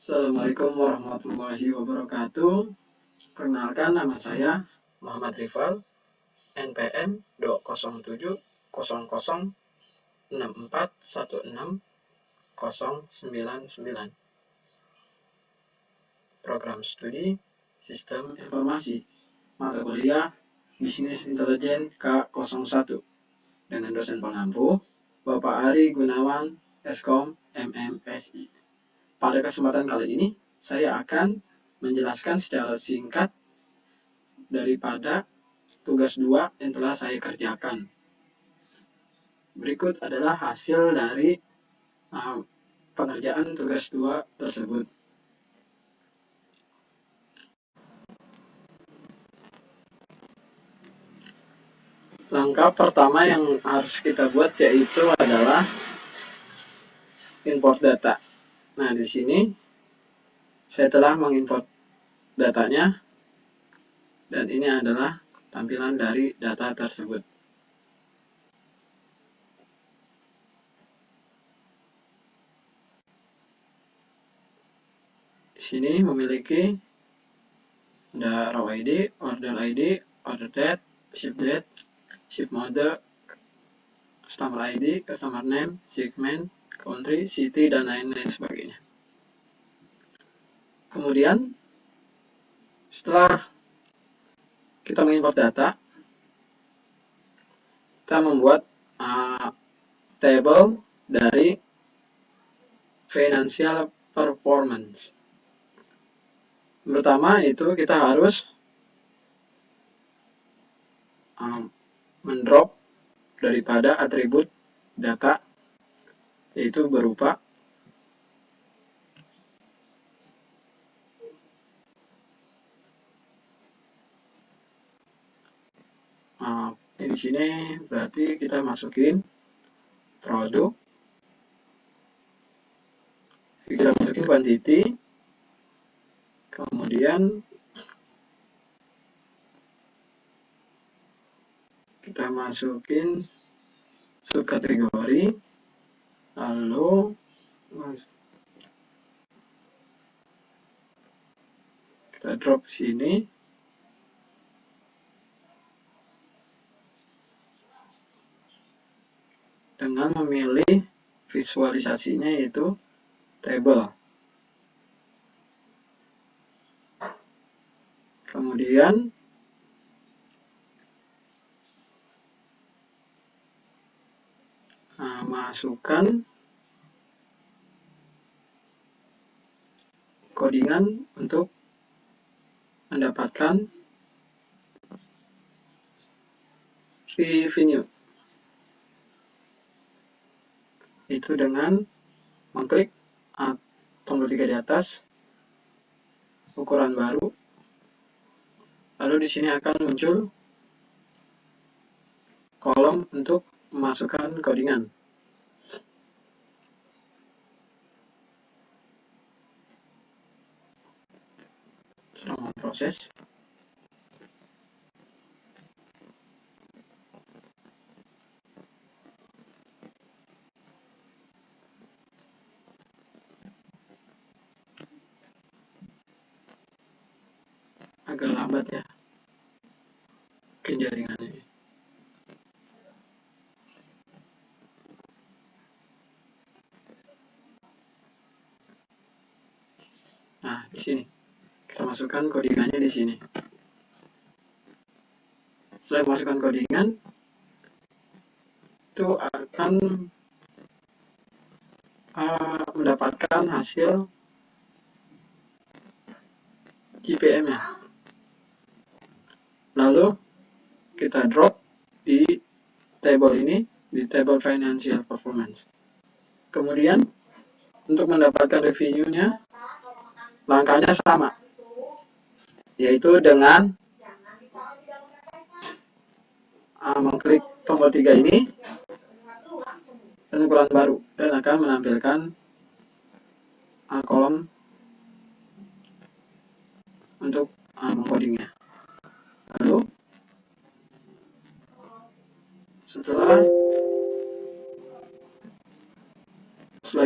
Assalamualaikum warahmatullahi wabarakatuh. Perkenalkan, nama saya Muhammad Rifal, NPM 2070064160099. Program studi Sistem Informasi, mata kuliah Bisnis Intelijen K01, dengan dosen pengampu Bapak Ari Gunawan, Eskom, MMSI. Pada kesempatan kali ini, saya akan menjelaskan secara singkat daripada tugas 2 yang telah saya kerjakan. Berikut adalah hasil dari pengerjaan tugas 2 tersebut. Langkah pertama yang harus kita buat yaitu adalah import data. Nah, di sini saya telah mengimport datanya, dan ini adalah tampilan dari data tersebut. Di sini memiliki ada row ID, order date, ship mode, customer ID, customer name, shipment, country, city, dan lain-lain sebagainya. Kemudian setelah kita mengimport data, kita membuat table dari financial performance. Pertama itu kita harus mendrop daripada atribut data, yaitu berupa di sini berarti kita masukin produk, kita masukin quantity, kemudian kita masukin subkategori, lalu kita drop sini. Dengan memilih visualisasinya yaitu table. Kemudian masukkan codingan untuk mendapatkan revenue, itu dengan mengklik tombol 3 di atas, ukuran baru, lalu di sini akan muncul kolom untuk memasukkan codingan. Sedang memproses. Agak lambat ya, mungkin jaringan ini. Nah, di sini kita masukkan codingannya di sini. Setelah masukkan codingan, itu akan mendapatkan hasil GPM-nya. Lalu kita drop di table ini, di table financial performance. Kemudian untuk mendapatkan revenue-nya, langkahnya sama, yaitu dengan mengklik tombol 3 ini dan ukuran baru, dan akan menampilkan kolom untuk mengcodingnya. Lalu setelah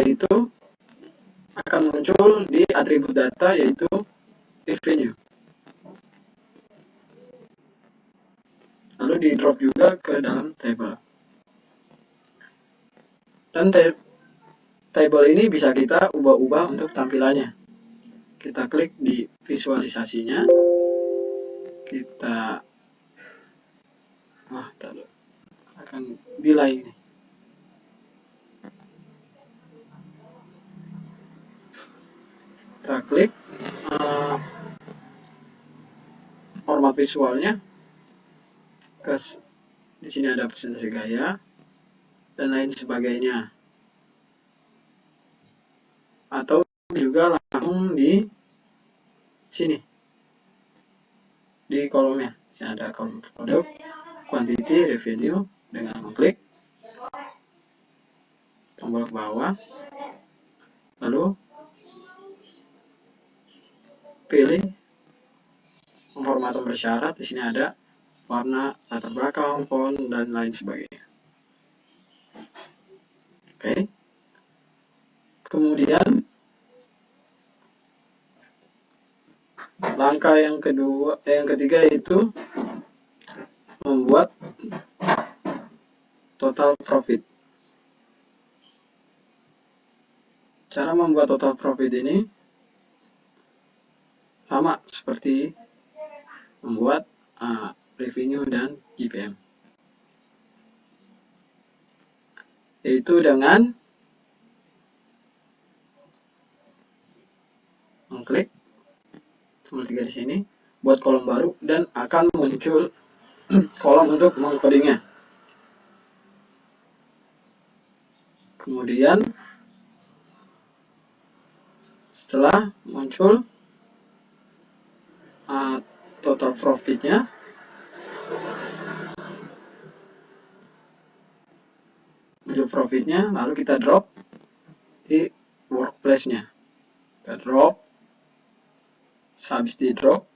itu akan muncul muncul di atribut data yaitu revenue. Lalu di drop juga ke dalam table. Dan table ini bisa kita ubah-ubah untuk tampilannya. Kita klik di visualisasinya. Kita akan delay ini. Kita klik format visualnya. Di sini ada presentasi gaya dan lain sebagainya. Atau juga langsung di sini di kolomnya. Di sini ada kolom produk, quantity, revenue. Dengan mengklik tombol ke bawah, lalu pilih pemformatan bersyarat. Di sini ada warna, latar belakang, font, dan lain sebagainya. Oke. Kemudian langkah yang ketiga itu membuat total profit. Cara membuat total profit ini sama seperti membuat revenue dan GPM, yaitu dengan mengklik tombol 3 di sini, buat kolom baru dan akan muncul kolom untuk mengcodingnya. Kemudian setelah muncul total profitnya, lalu kita drop di workplace-nya. Kita drop, habis di drop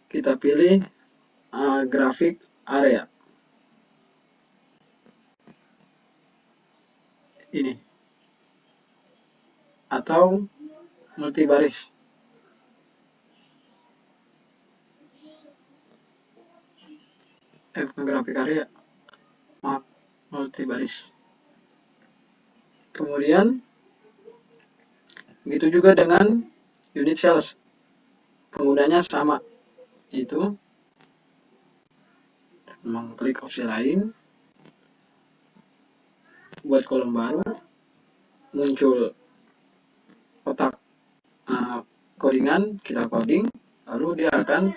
kita pilih grafik area ini atau multibaris. Bukan grafik area, maaf, multibaris. Kemudian begitu juga dengan unit sales, penggunanya sama, itu mengklik opsi lain, buat kolom baru, muncul kotak codingan, kita coding, lalu dia akan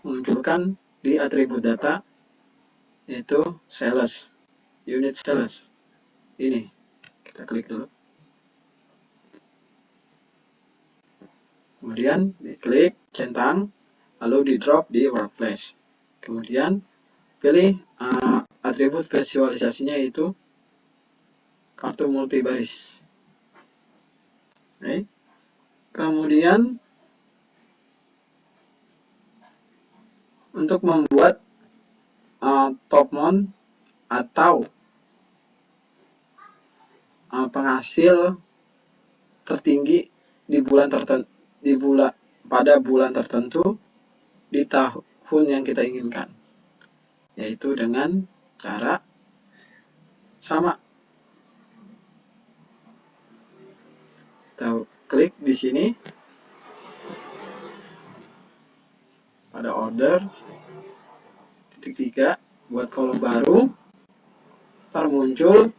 memunculkan di atribut data yaitu sales, unit sales. Ini kita klik dulu, kemudian diklik, centang, lalu di drop di workplace. Kemudian pilih atribut visualisasinya yaitu kartu multibaris. Oke. Kemudian untuk membuat top mount atau penghasil tertinggi di bulan tertentu, pada bulan tertentu di tahun yang kita inginkan, yaitu dengan cara sama. Kita klik di sini pada order titik 3, buat kolom baru, ntar muncul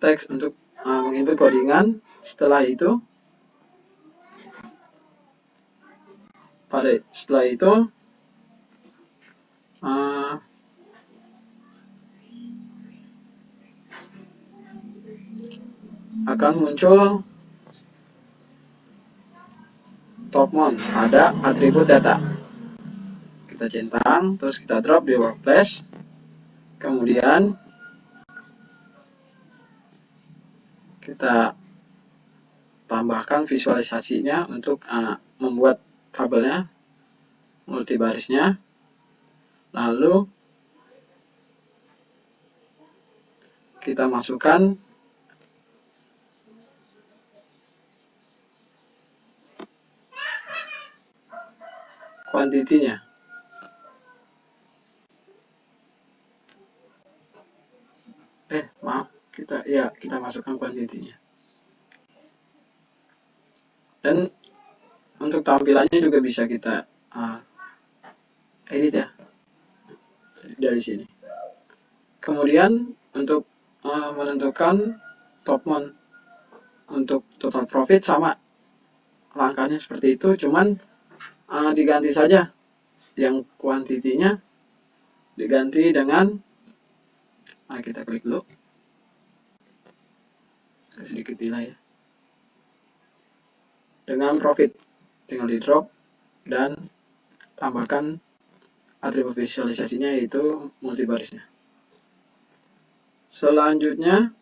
teks untuk menginput codingan. Setelah itu akan muncul top mount, ada atribut data. Kita centang, terus kita drop di workplace. Kemudian kita tambahkan visualisasinya untuk membuat tabelnya, multibarisnya. Lalu kita masukkan kuantitinya. Maaf, kita masukkan kuantitinya. Dan untuk tampilannya juga bisa kita edit ya dari sini. Kemudian untuk menentukan top mount untuk total profit sama langkahnya seperti itu, cuman diganti saja yang kuantitinya diganti dengan kita klik dulu sedikit delay ya, dengan profit, tinggal di drop dan tambahkan atribut visualisasinya yaitu multibarisnya. Selanjutnya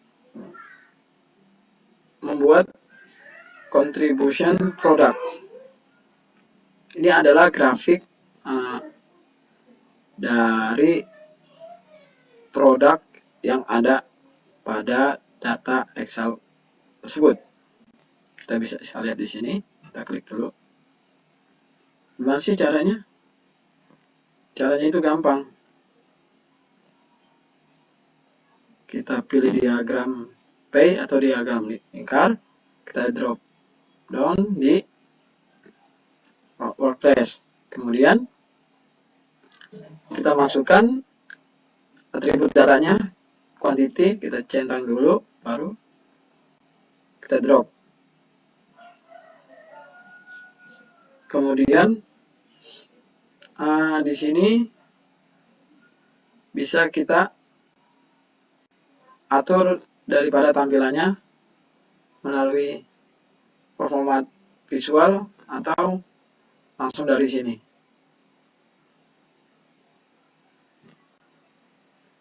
membuat contribution product. Ini adalah grafik dari produk yang ada pada data Excel tersebut. Kita bisa lihat di sini. Kita klik dulu. Gimana sih caranya? Caranya itu gampang. Kita pilih diagram pay atau diagram lingkar. Kita drop down di workplace. Kemudian kita masukkan atribut datanya, quantity, kita centang dulu, baru kita drop. Kemudian di sini bisa kita atur daripada tampilannya melalui format visual atau langsung dari sini.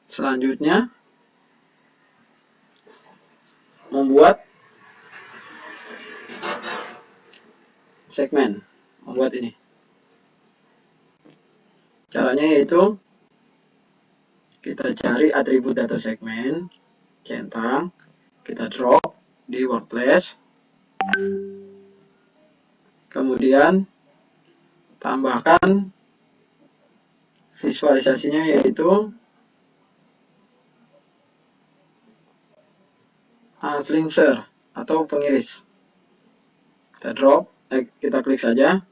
Selanjutnya membuat segmen, membuat ini. Caranya yaitu kita cari atribut data segmen, centang, kita drop di workplace, kemudian tambahkan visualisasinya yaitu slicer atau pengiris. Kita drop, kita klik saja,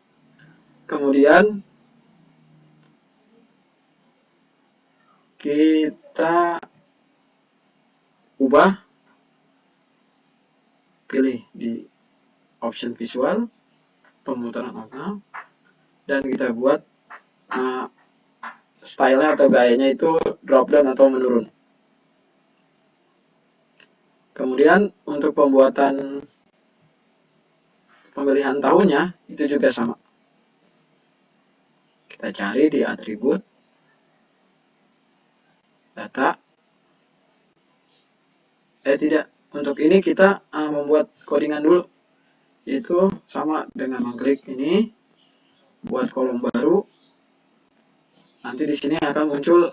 kemudian kita ubah, pilih di option visual, pemutaran optional, dan kita buat style-nya atau gayanya itu drop down atau menurun. Kemudian untuk pembuatan pemilihan tahunnya itu juga sama. Kita cari di atribut data. Untuk ini kita membuat codingan dulu, yaitu sama dengan mengklik ini, buat kolom baru. Nanti di sini akan muncul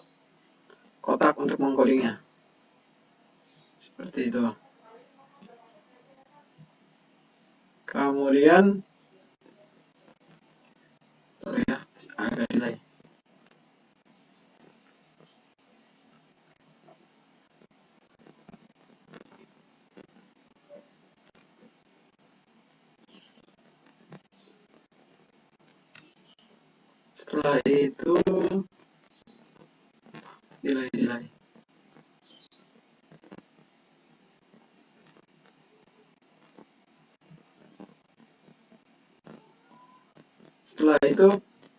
kotak untuk mengcodingnya. Seperti itu. Kemudian agak delay. Setelah itu delay. Setelah itu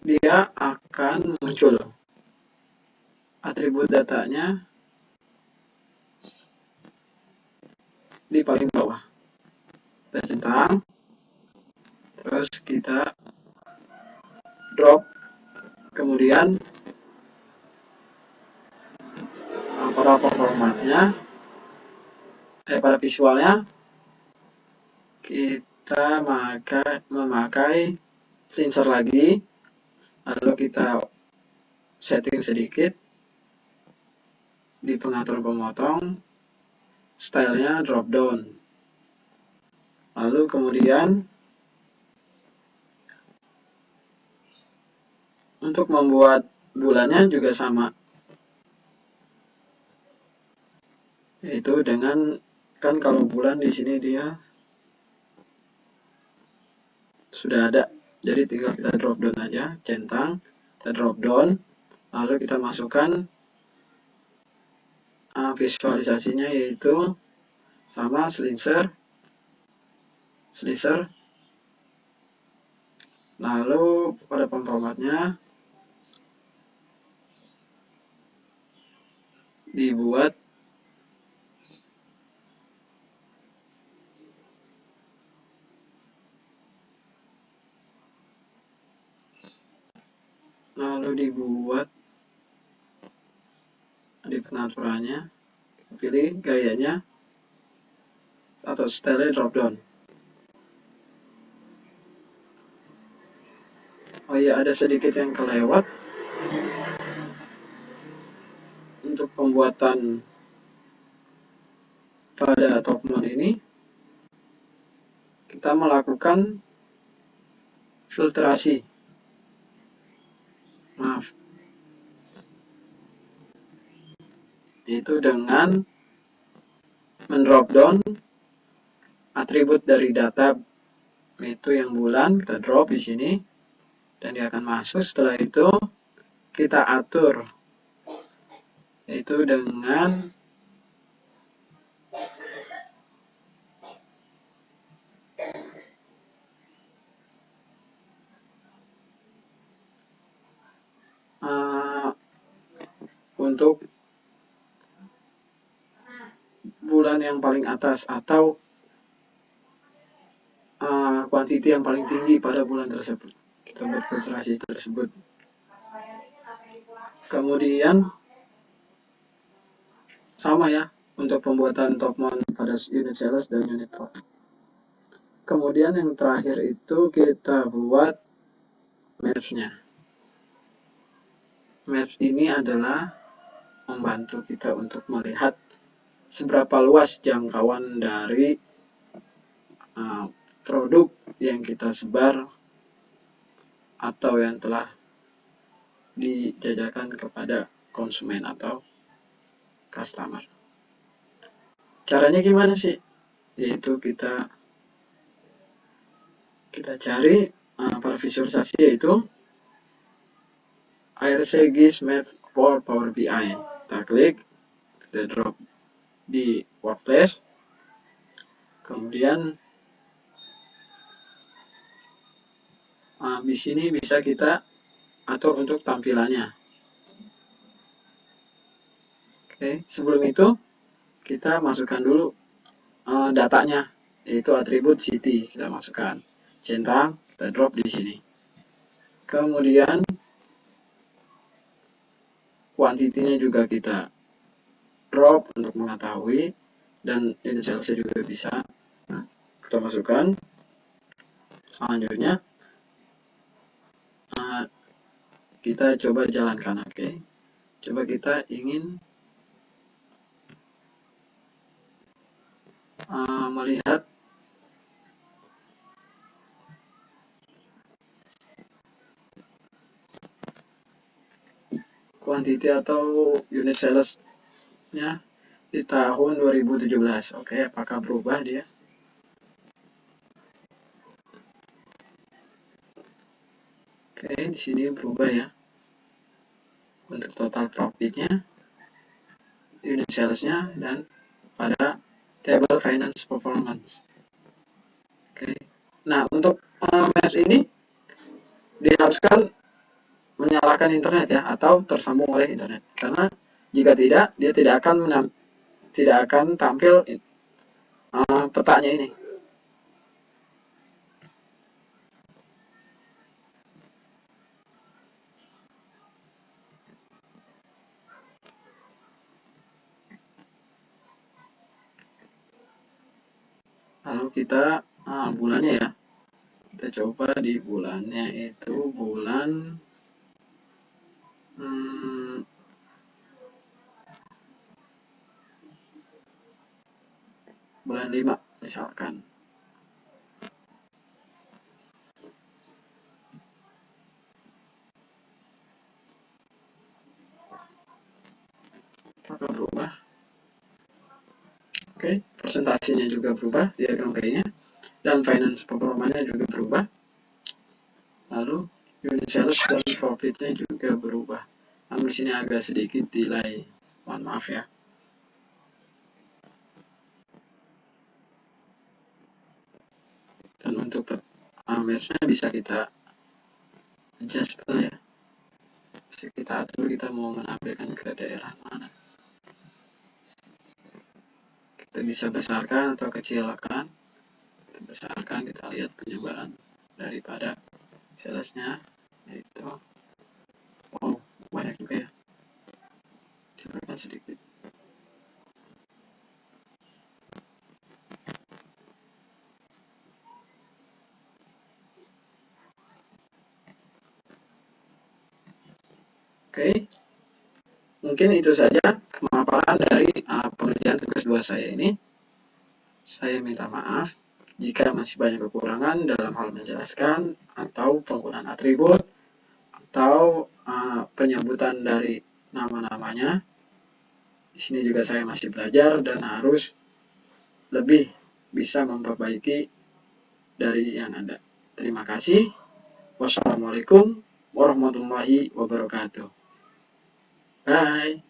dia akan muncul atribut datanya di paling bawah. Kita centang, terus kita drop, kemudian pada formatnya, pada visualnya kita memakai slicer lagi, lalu kita setting sedikit di pengaturan pemotong, stylenya drop down. Lalu kemudian untuk membuat bulannya juga sama, yaitu dengan kan kalau bulan di sini dia sudah ada, jadi tinggal kita drop down aja, centang, kita drop down, lalu kita masukkan visualisasinya yaitu sama slicer, lalu pada pemformatnya dibuat di pengaturannya, pilih gayanya atau style drop down. Oh iya, ada sedikit yang kelewat. Untuk pembuatan pada top mount ini, kita melakukan filtrasi. Itu dengan mendrop down atribut dari data itu yang bulan, kita drop di sini dan dia akan masuk. Setelah itu kita atur itu dengan untuk bulan yang paling atas atau kuantiti yang paling tinggi pada bulan tersebut. Kita buat filtrasi tersebut. Kemudian sama ya untuk pembuatan top mount pada unit sales dan unit profit. Kemudian yang terakhir itu kita buat maps-nya. Maps ini adalah membantu kita untuk melihat seberapa luas jangkauan dari produk yang kita sebar atau yang telah dijajarkan kepada konsumen atau customer. Caranya gimana sih? Yaitu kita cari para visualisasi, yaitu ARC GIS Map for Power BI. Kita klik, kita drop di workplace, kemudian di sini bisa kita atur untuk tampilannya. Oke, sebelum itu kita masukkan dulu datanya, yaitu atribut city, kita masukkan, centang, kita drop di sini. Kemudian kuantitinya juga kita drop untuk mengetahui, dan unit sales juga bisa kita masukkan. Selanjutnya kita coba jalankan. Oke, coba kita ingin melihat kuantiti atau unit sales-nya di tahun 2017. Oke, apakah berubah dia? Oke, di sini berubah ya. Untuk total profitnya, unit sales-nya, dan pada table finance performance. Oke. Nah, untuk maps ini diharuskan menyalakan internet ya, atau tersambung oleh internet, karena jika tidak, dia tidak akan tampil petanya ini. Lalu kita bulannya ya, kita coba di bulannya itu bulan bulan 5 misalkan. Apakah berubah? Oke, presentasinya juga berubah, diagram kayaknya, dan finance performanya juga berubah. Lalu unit sales dan profitnya juga berubah. Namun di sini agak sedikit delay, mohon maaf ya. Dan untuk parameternya bisa kita adjust ya. Bisa kita atur, kita mau menampilkan ke daerah mana. Kita bisa besarkan atau kecilkan. Kita besarkan, kita lihat penyebaran daripada salesnya, yaitu wow, banyak juga ya. Kecilkan sedikit. Oke, mungkin itu saja pemaparan dari pengerjaan tugas 2 saya ini. Saya minta maaf jika masih banyak kekurangan dalam hal menjelaskan atau penggunaan atribut atau penyebutan dari nama-namanya. Di sini juga saya masih belajar dan harus lebih bisa memperbaiki dari yang ada. Terima kasih. Wassalamualaikum warahmatullahi wabarakatuh. Bye.